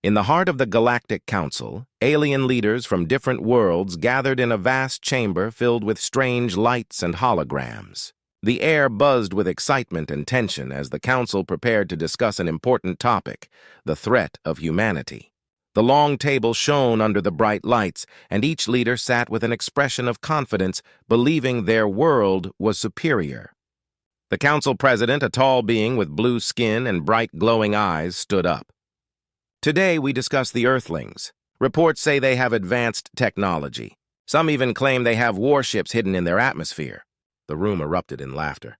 In the heart of the Galactic Council, alien leaders from different worlds gathered in a vast chamber filled with strange lights and holograms. The air buzzed with excitement and tension as the Council prepared to discuss an important topic, the threat of humanity. The long table shone under the bright lights, and each leader sat with an expression of confidence, believing their world was superior. The Council President, a tall being with blue skin and bright glowing eyes, stood up. Today we discuss the Earthlings. Reports say they have advanced technology. Some even claim they have warships hidden in their atmosphere. The room erupted in laughter.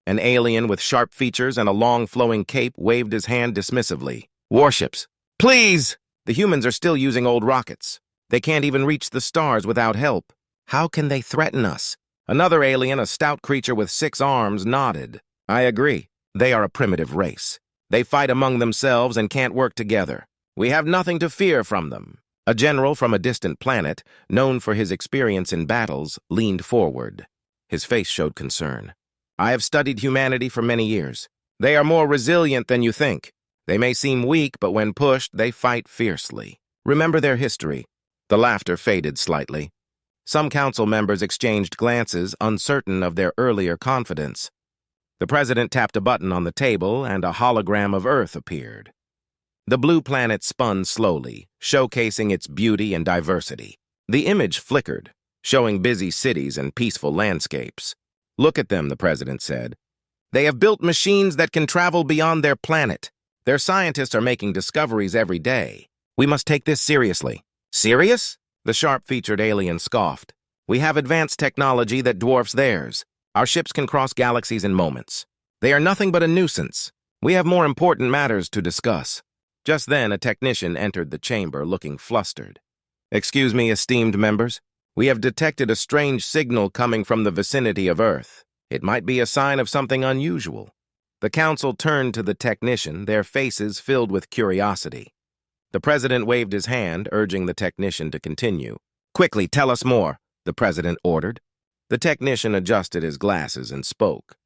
An alien with sharp features and a long flowing cape waved his hand dismissively. Warships! Please! The humans are still using old rockets. They can't even reach the stars without help. How can they threaten us? Another alien, a stout creature with 6 arms, nodded. I agree. They are a primitive race. They fight among themselves and can't work together. We have nothing to fear from them. A general from a distant planet, known for his experience in battles, leaned forward. His face showed concern. I have studied humanity for many years. They are more resilient than you think. They may seem weak, but when pushed, they fight fiercely. Remember their history. The laughter faded slightly. Some council members exchanged glances, uncertain of their earlier confidence. The president tapped a button on the table, and a hologram of Earth appeared. The blue planet spun slowly, showcasing its beauty and diversity. The image flickered, showing busy cities and peaceful landscapes. Look at them, the president said. They have built machines that can travel beyond their planet. Their scientists are making discoveries every day. We must take this seriously. Serious? The sharp-featured alien scoffed. We have advanced technology that dwarfs theirs. Our ships can cross galaxies in moments. They are nothing but a nuisance. We have more important matters to discuss. Just then, a technician entered the chamber looking flustered. Excuse me, esteemed members. We have detected a strange signal coming from the vicinity of Earth. It might be a sign of something unusual. The council turned to the technician, their faces filled with curiosity. The president waved his hand, urging the technician to continue. Quickly, tell us more, the president ordered. The technician adjusted his glasses and spoke.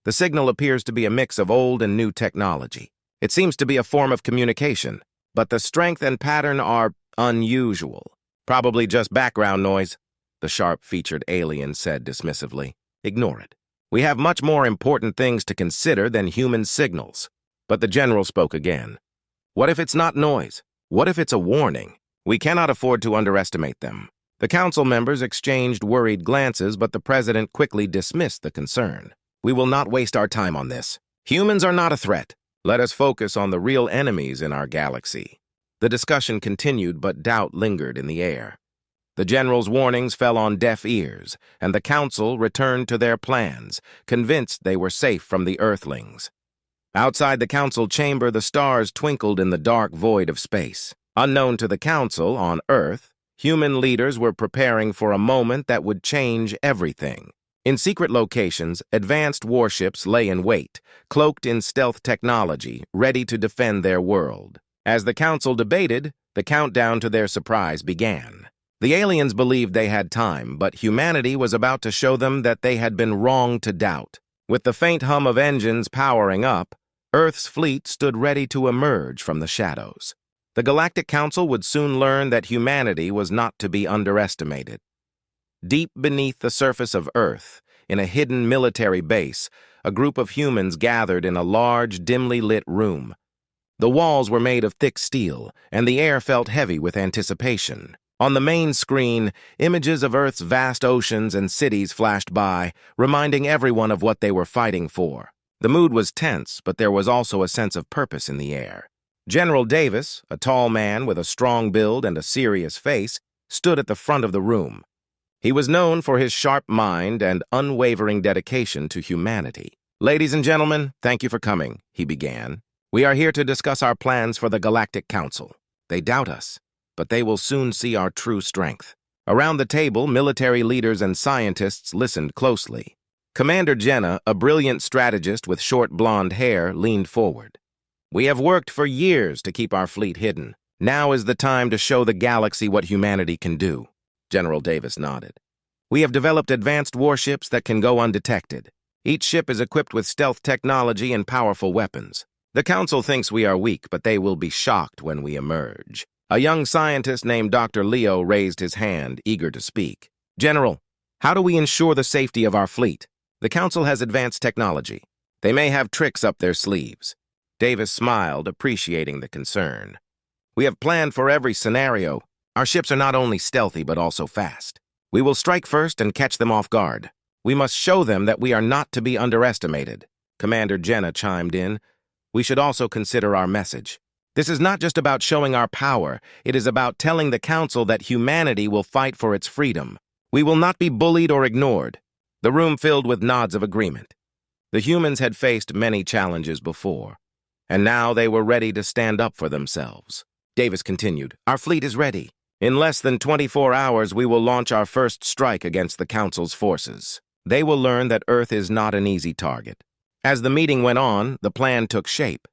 The signal appears to be a mix of old and new technology. It seems to be a form of communication, but the strength and pattern are unusual. Probably just background noise, the sharp-featured alien said dismissively. Ignore it. We have much more important things to consider than human signals. But the general spoke again. What if it's not noise? What if it's a warning? We cannot afford to underestimate them. The council members exchanged worried glances, but the president quickly dismissed the concern. We will not waste our time on this. Humans are not a threat. Let us focus on the real enemies in our galaxy. The discussion continued, but doubt lingered in the air. The general's warnings fell on deaf ears, and the council returned to their plans, convinced they were safe from the Earthlings. Outside the council chamber, the stars twinkled in the dark void of space. Unknown to the council, on Earth, human leaders were preparing for a moment that would change everything. In secret locations, advanced warships lay in wait, cloaked in stealth technology, ready to defend their world. As the council debated, the countdown to their surprise began. The aliens believed they had time, but humanity was about to show them that they had been wrong to doubt. With the faint hum of engines powering up, Earth's fleet stood ready to emerge from the shadows. The Galactic Council would soon learn that humanity was not to be underestimated. Deep beneath the surface of Earth, in a hidden military base, a group of humans gathered in a large, dimly lit room. The walls were made of thick steel, and the air felt heavy with anticipation. On the main screen, images of Earth's vast oceans and cities flashed by, reminding everyone of what they were fighting for. The mood was tense, but there was also a sense of purpose in the air. General Davis, a tall man with a strong build and a serious face, stood at the front of the room. He was known for his sharp mind and unwavering dedication to humanity. Ladies and gentlemen, thank you for coming, he began. We are here to discuss our plans for the Galactic Council. They doubt us, but they will soon see our true strength. Around the table, military leaders and scientists listened closely. Commander Jenna, a brilliant strategist with short blonde hair, leaned forward. We have worked for years to keep our fleet hidden. Now is the time to show the galaxy what humanity can do. General Davis nodded. We have developed advanced warships that can go undetected. Each ship is equipped with stealth technology and powerful weapons. The Council thinks we are weak, but they will be shocked when we emerge. A young scientist named Dr. Leo raised his hand, eager to speak. General, how do we ensure the safety of our fleet? The Council has advanced technology. They may have tricks up their sleeves. Davis smiled, appreciating the concern. We have planned for every scenario. Our ships are not only stealthy, but also fast. We will strike first and catch them off guard. We must show them that we are not to be underestimated. Commander Jenna chimed in. We should also consider our message. This is not just about showing our power. It is about telling the Council that humanity will fight for its freedom. We will not be bullied or ignored. The room filled with nods of agreement. The humans had faced many challenges before, and now they were ready to stand up for themselves. Davis continued, Our fleet is ready. In less than 24 hours, we will launch our first strike against the Council's forces. They will learn that Earth is not an easy target. As the meeting went on, the plan took shape.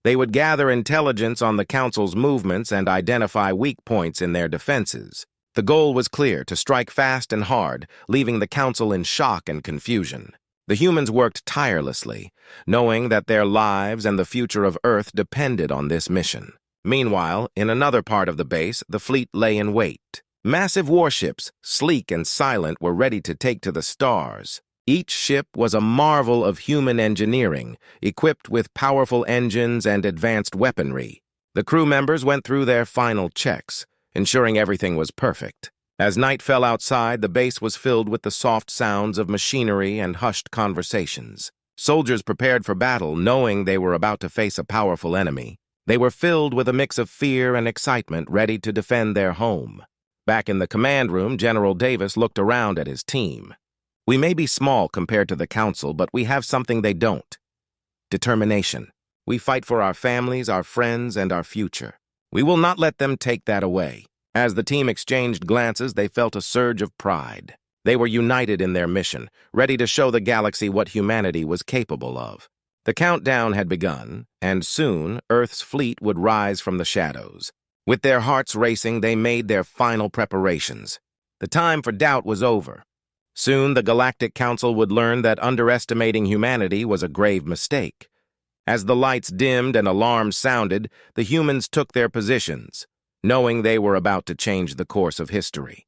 They would gather intelligence on the Council's movements and identify weak points in their defenses. The goal was clear, to strike fast and hard, leaving the Council in shock and confusion. The humans worked tirelessly, knowing that their lives and the future of Earth depended on this mission. Meanwhile, in another part of the base, the fleet lay in wait. Massive warships, sleek and silent, were ready to take to the stars. Each ship was a marvel of human engineering, equipped with powerful engines and advanced weaponry. The crew members went through their final checks, ensuring everything was perfect. As night fell outside, the base was filled with the soft sounds of machinery and hushed conversations. Soldiers prepared for battle, knowing they were about to face a powerful enemy. They were filled with a mix of fear and excitement, ready to defend their home. Back in the command room, General Davis looked around at his team. We may be small compared to the Council, but we have something they don't. Determination. We fight for our families, our friends, and our future. We will not let them take that away. As the team exchanged glances, they felt a surge of pride. They were united in their mission, ready to show the galaxy what humanity was capable of. The countdown had begun, and soon Earth's fleet would rise from the shadows. With their hearts racing, they made their final preparations. The time for doubt was over. Soon the Galactic Council would learn that underestimating humanity was a grave mistake. As the lights dimmed and alarms sounded, the humans took their positions, knowing they were about to change the course of history.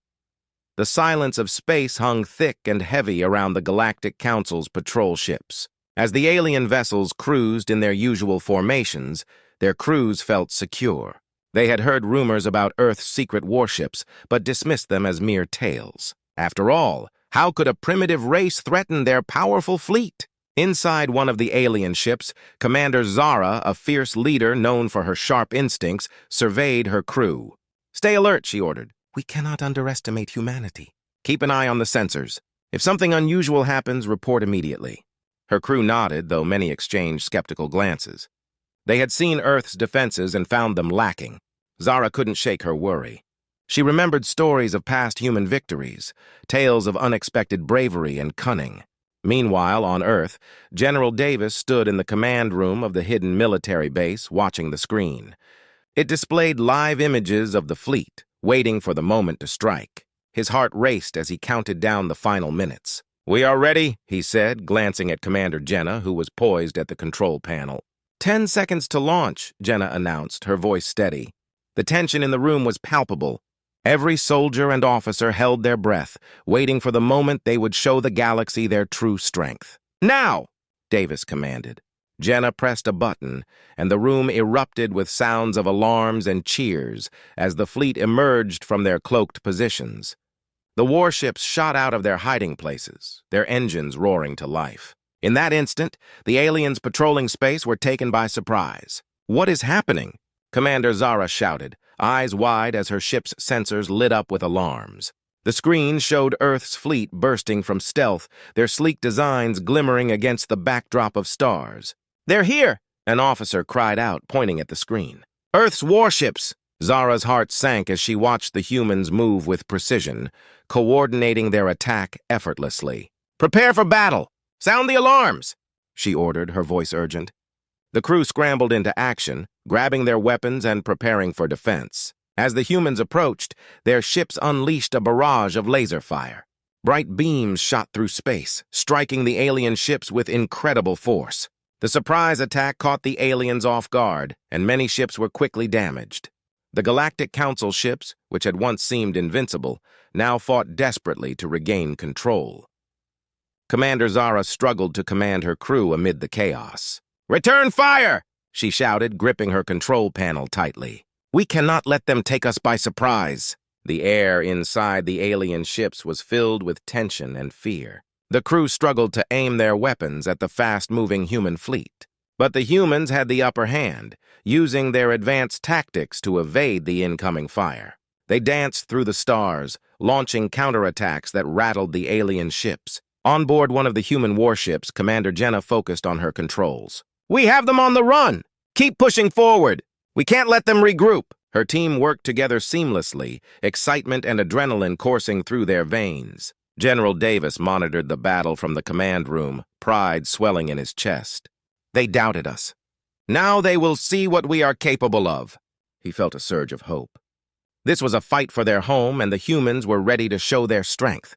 The silence of space hung thick and heavy around the Galactic Council's patrol ships. As the alien vessels cruised in their usual formations, their crews felt secure. They had heard rumors about Earth's secret warships, but dismissed them as mere tales. After all, how could a primitive race threaten their powerful fleet? Inside one of the alien ships, Commander Zara, a fierce leader known for her sharp instincts, surveyed her crew. Stay alert, she ordered. We cannot underestimate humanity. Keep an eye on the sensors. If something unusual happens, report immediately. Her crew nodded, though many exchanged skeptical glances. They had seen Earth's defenses and found them lacking. Zara couldn't shake her worry. She remembered stories of past human victories, tales of unexpected bravery and cunning. Meanwhile, on Earth, General Davis stood in the command room of the hidden military base, watching the screen. It displayed live images of the fleet, waiting for the moment to strike. His heart raced as he counted down the final minutes. We are ready, he said, glancing at Commander Jenna, who was poised at the control panel. 10 seconds to launch, Jenna announced, her voice steady. The tension in the room was palpable. Every soldier and officer held their breath, waiting for the moment they would show the galaxy their true strength. Now, Davis commanded. Jenna pressed a button, and the room erupted with sounds of alarms and cheers as the fleet emerged from their cloaked positions. The warships shot out of their hiding places, their engines roaring to life. In that instant, the aliens patrolling space were taken by surprise. What is happening? Commander Zara shouted, eyes wide as her ship's sensors lit up with alarms. The screen showed Earth's fleet bursting from stealth, their sleek designs glimmering against the backdrop of stars. They're here! An officer cried out, pointing at the screen. Earth's warships! Zara's heart sank as she watched the humans move with precision, coordinating their attack effortlessly. Prepare for battle! Sound the alarms! She ordered, her voice urgent. The crew scrambled into action, grabbing their weapons and preparing for defense. As the humans approached, their ships unleashed a barrage of laser fire. Bright beams shot through space, striking the alien ships with incredible force. The surprise attack caught the aliens off guard, and many ships were quickly damaged. The Galactic Council ships, which had once seemed invincible, now fought desperately to regain control. Commander Zara struggled to command her crew amid the chaos. "Return fire!" she shouted, gripping her control panel tightly. "We cannot let them take us by surprise." The air inside the alien ships was filled with tension and fear. The crew struggled to aim their weapons at the fast-moving human fleet. But the humans had the upper hand, using their advanced tactics to evade the incoming fire. They danced through the stars, launching counterattacks that rattled the alien ships. On board one of the human warships, Commander Jenna focused on her controls. "We have them on the run! Keep pushing forward! We can't let them regroup!" Her team worked together seamlessly, excitement and adrenaline coursing through their veins. General Davis monitored the battle from the command room, pride swelling in his chest. "They doubted us. Now they will see what we are capable of." He felt a surge of hope. This was a fight for their home, and the humans were ready to show their strength.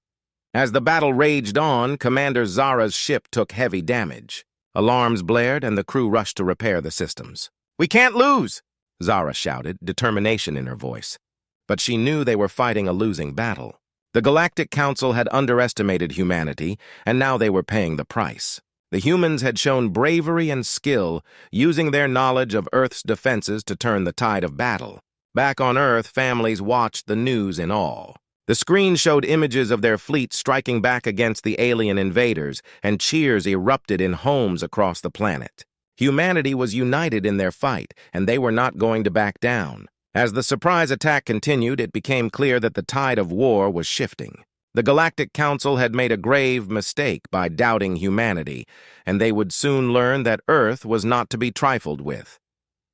As the battle raged on, Commander Zara's ship took heavy damage. Alarms blared, and the crew rushed to repair the systems. "We can't lose!" Zara shouted, determination in her voice. But she knew they were fighting a losing battle. The Galactic Council had underestimated humanity, and now they were paying the price. The humans had shown bravery and skill, using their knowledge of Earth's defenses to turn the tide of battle. Back on Earth, families watched the news in awe. The screen showed images of their fleet striking back against the alien invaders, and cheers erupted in homes across the planet. Humanity was united in their fight, and they were not going to back down. As the surprise attack continued, it became clear that the tide of war was shifting. The Galactic Council had made a grave mistake by doubting humanity, and they would soon learn that Earth was not to be trifled with.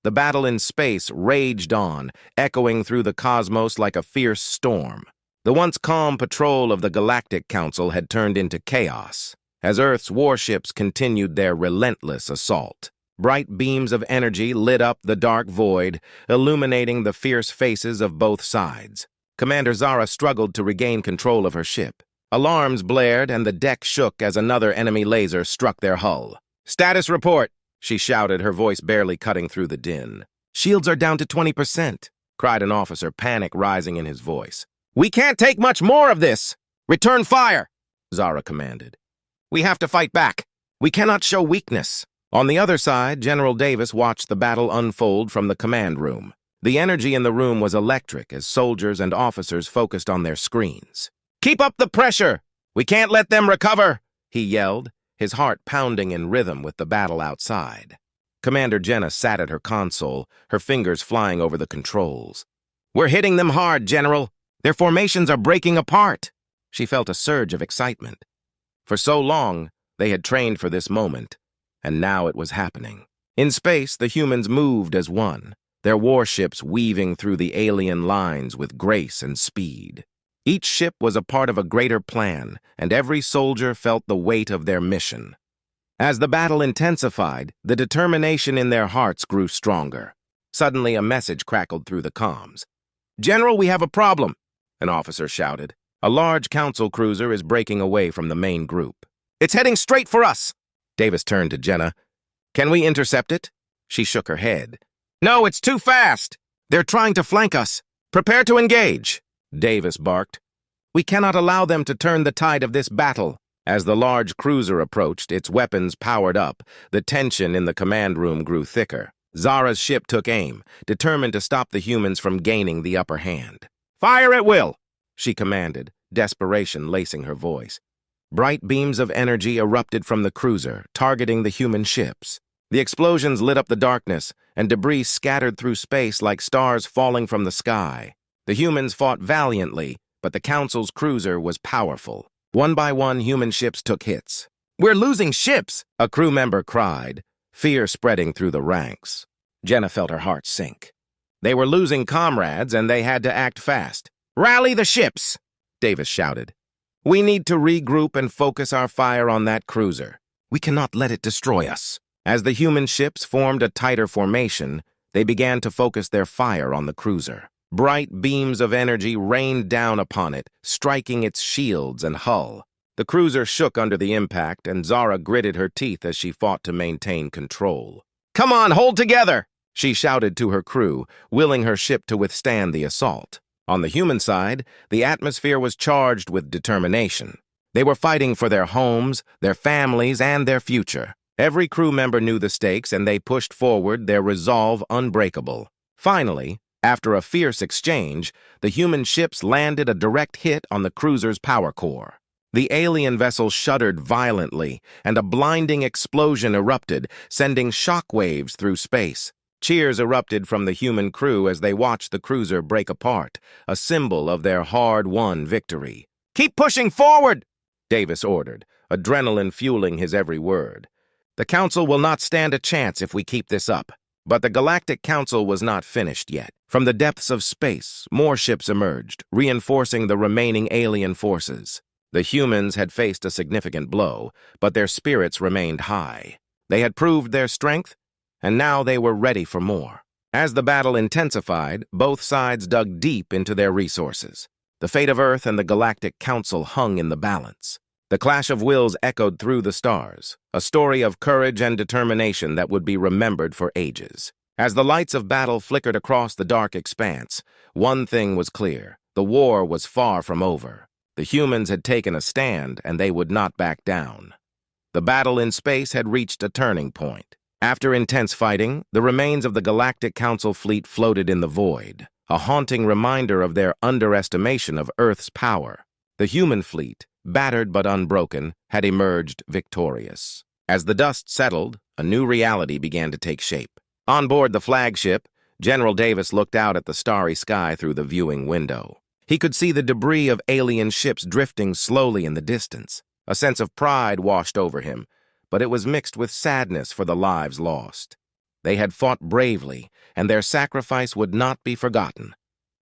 The battle in space raged on, echoing through the cosmos like a fierce storm. The once calm patrol of the Galactic Council had turned into chaos, as Earth's warships continued their relentless assault. Bright beams of energy lit up the dark void, illuminating the fierce faces of both sides. Commander Zara struggled to regain control of her ship. Alarms blared, and the deck shook as another enemy laser struck their hull. "Status report!" she shouted, her voice barely cutting through the din. "Shields are down to 20%, cried an officer, panic rising in his voice. "We can't take much more of this! Return fire!" Zara commanded. "We have to fight back. We cannot show weakness." On the other side, General Davis watched the battle unfold from the command room. The energy in the room was electric as soldiers and officers focused on their screens. "Keep up the pressure! We can't let them recover!" he yelled, his heart pounding in rhythm with the battle outside. Commander Jenna sat at her console, her fingers flying over the controls. "We're hitting them hard, General. Their formations are breaking apart." She felt a surge of excitement. For so long, they had trained for this moment, and now it was happening. In space, the humans moved as one, their warships weaving through the alien lines with grace and speed. Each ship was a part of a greater plan, and every soldier felt the weight of their mission. As the battle intensified, the determination in their hearts grew stronger. Suddenly, a message crackled through the comms. "General, we have a problem," an officer shouted. "A large council cruiser is breaking away from the main group. It's heading straight for us." Davis turned to Jenna. "Can we intercept it?" She shook her head. "No, it's too fast. They're trying to flank us. Prepare to engage," Davis barked. "We cannot allow them to turn the tide of this battle." As the large cruiser approached, its weapons powered up, the tension in the command room grew thicker. Zara's ship took aim, determined to stop the humans from gaining the upper hand. "Fire at will," she commanded, desperation lacing her voice. Bright beams of energy erupted from the cruiser, targeting the human ships. The explosions lit up the darkness, and debris scattered through space like stars falling from the sky. The humans fought valiantly, but the Council's cruiser was powerful. One by one, human ships took hits. "We're losing ships!" a crew member cried, fear spreading through the ranks. Jenna felt her heart sink. They were losing comrades, and they had to act fast. "Rally the ships!" Davis shouted. "We need to regroup and focus our fire on that cruiser. We cannot let it destroy us." As the human ships formed a tighter formation, they began to focus their fire on the cruiser. Bright beams of energy rained down upon it, striking its shields and hull. The cruiser shook under the impact, and Zara gritted her teeth as she fought to maintain control. "Come on, hold together!" she shouted to her crew, willing her ship to withstand the assault. On the human side, the atmosphere was charged with determination. They were fighting for their homes, their families, and their future. Every crew member knew the stakes, and they pushed forward, their resolve unbreakable. Finally, after a fierce exchange, the human ships landed a direct hit on the cruiser's power core. The alien vessel shuddered violently, and a blinding explosion erupted, sending shockwaves through space. Cheers erupted from the human crew as they watched the cruiser break apart, a symbol of their hard-won victory. "Keep pushing forward!" Davis ordered, adrenaline fueling his every word. "The Council will not stand a chance if we keep this up." But the Galactic Council was not finished yet. From the depths of space, more ships emerged, reinforcing the remaining alien forces. The humans had faced a significant blow, but their spirits remained high. They had proved their strength, and now they were ready for more. As the battle intensified, both sides dug deep into their resources. The fate of Earth and the Galactic Council hung in the balance. The clash of wills echoed through the stars, a story of courage and determination that would be remembered for ages. As the lights of battle flickered across the dark expanse, one thing was clear: the war was far from over. The humans had taken a stand, and they would not back down. The battle in space had reached a turning point. After intense fighting, the remains of the Galactic Council fleet floated in the void, a haunting reminder of their underestimation of Earth's power. The human fleet, battered but unbroken, had emerged victorious. As the dust settled, a new reality began to take shape. On board the flagship, General Davis looked out at the starry sky through the viewing window. He could see the debris of alien ships drifting slowly in the distance. A sense of pride washed over him, but it was mixed with sadness for the lives lost. They had fought bravely, and their sacrifice would not be forgotten.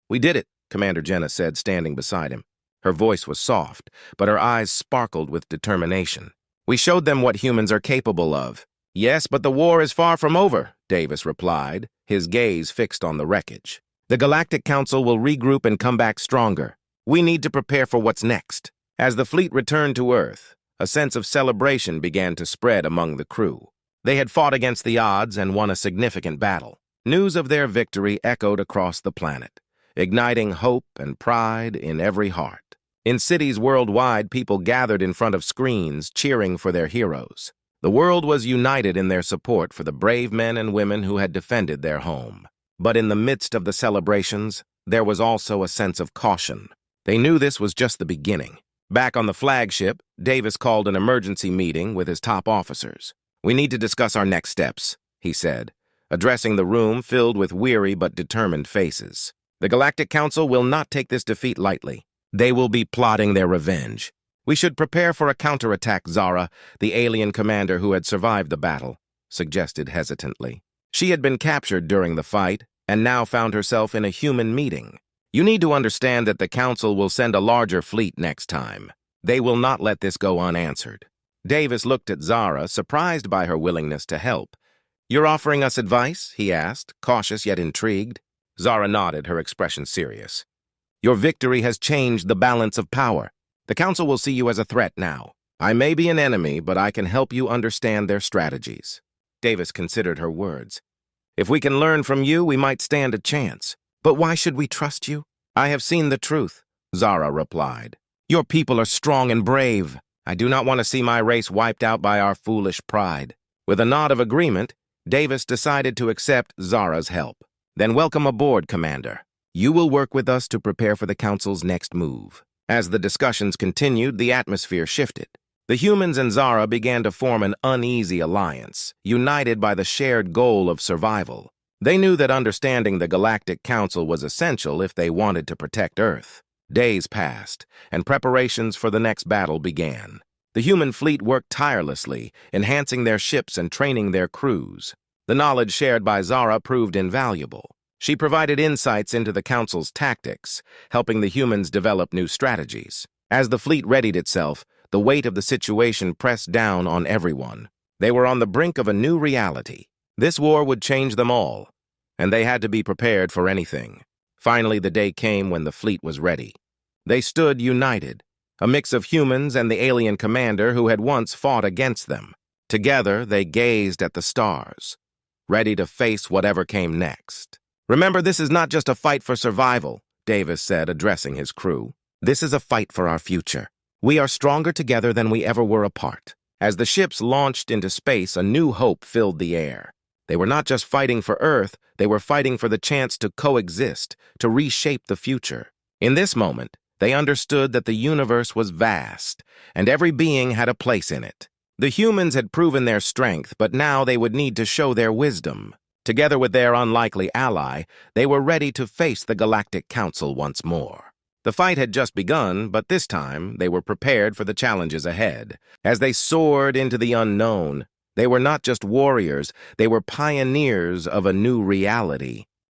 "We did it," Commander Jenna said, standing beside him. Her voice was soft, but her eyes sparkled with determination. "We showed them what humans are capable of." "Yes, but the war is far from over," Davis replied, his gaze fixed on the wreckage. "The Galactic Council will regroup and come back stronger. We need to prepare for what's next." As the fleet returned to Earth, a sense of celebration began to spread among the crew. They had fought against the odds and won a significant battle. News of their victory echoed across the planet, igniting hope and pride in every heart. In cities worldwide, people gathered in front of screens, cheering for their heroes. The world was united in their support for the brave men and women who had defended their home. But in the midst of the celebrations, there was also a sense of caution. They knew this was just the beginning. Back on the flagship, Davis called an emergency meeting with his top officers. "We need to discuss our next steps," he said, addressing the room filled with weary but determined faces. "The Galactic Council will not take this defeat lightly. They will be plotting their revenge. We should prepare for a counterattack," Zara, the alien commander who had survived the battle, suggested hesitantly. She had been captured during the fight and now found herself in a human meeting. "You need to understand that the Council will send a larger fleet next time. They will not let this go unanswered." Davis looked at Zara, surprised by her willingness to help. "You're offering us advice?" he asked, cautious yet intrigued. Zara nodded, her expression serious. "Your victory has changed the balance of power. The Council will see you as a threat now. I may be an enemy, but I can help you understand their strategies." Davis considered her words. "If we can learn from you, we might stand a chance. But why should we trust you?" "I have seen the truth," Zara replied. "Your people are strong and brave. I do not want to see my race wiped out by our foolish pride." With a nod of agreement, Davis decided to accept Zara's help. "Then welcome aboard, Commander. You will work with us to prepare for the Council's next move." As the discussions continued, the atmosphere shifted. The humans and Zara began to form an uneasy alliance, united by the shared goal of survival. They knew that understanding the Galactic Council was essential if they wanted to protect Earth. Days passed, and preparations for the next battle began. The human fleet worked tirelessly, enhancing their ships and training their crews. The knowledge shared by Zara proved invaluable. She provided insights into the Council's tactics, helping the humans develop new strategies. As the fleet readied itself, the weight of the situation pressed down on everyone. They were on the brink of a new reality. This war would change them all, and they had to be prepared for anything. Finally, the day came when the fleet was ready. They stood united, a mix of humans and the alien commander who had once fought against them. Together, they gazed at the stars, ready to face whatever came next. "Remember, this is not just a fight for survival," Davis said, addressing his crew. "This is a fight for our future. We are stronger together than we ever were apart." As the ships launched into space, a new hope filled the air. They were not just fighting for Earth, they were fighting for the chance to coexist, to reshape the future. In this moment, they understood that the universe was vast, and every being had a place in it. The humans had proven their strength, but now they would need to show their wisdom. Together with their unlikely ally, they were ready to face the Galactic Council once more. The fight had just begun, but this time they were prepared for the challenges ahead. As they soared into the unknown, they were not just warriors, they were pioneers of a new reality.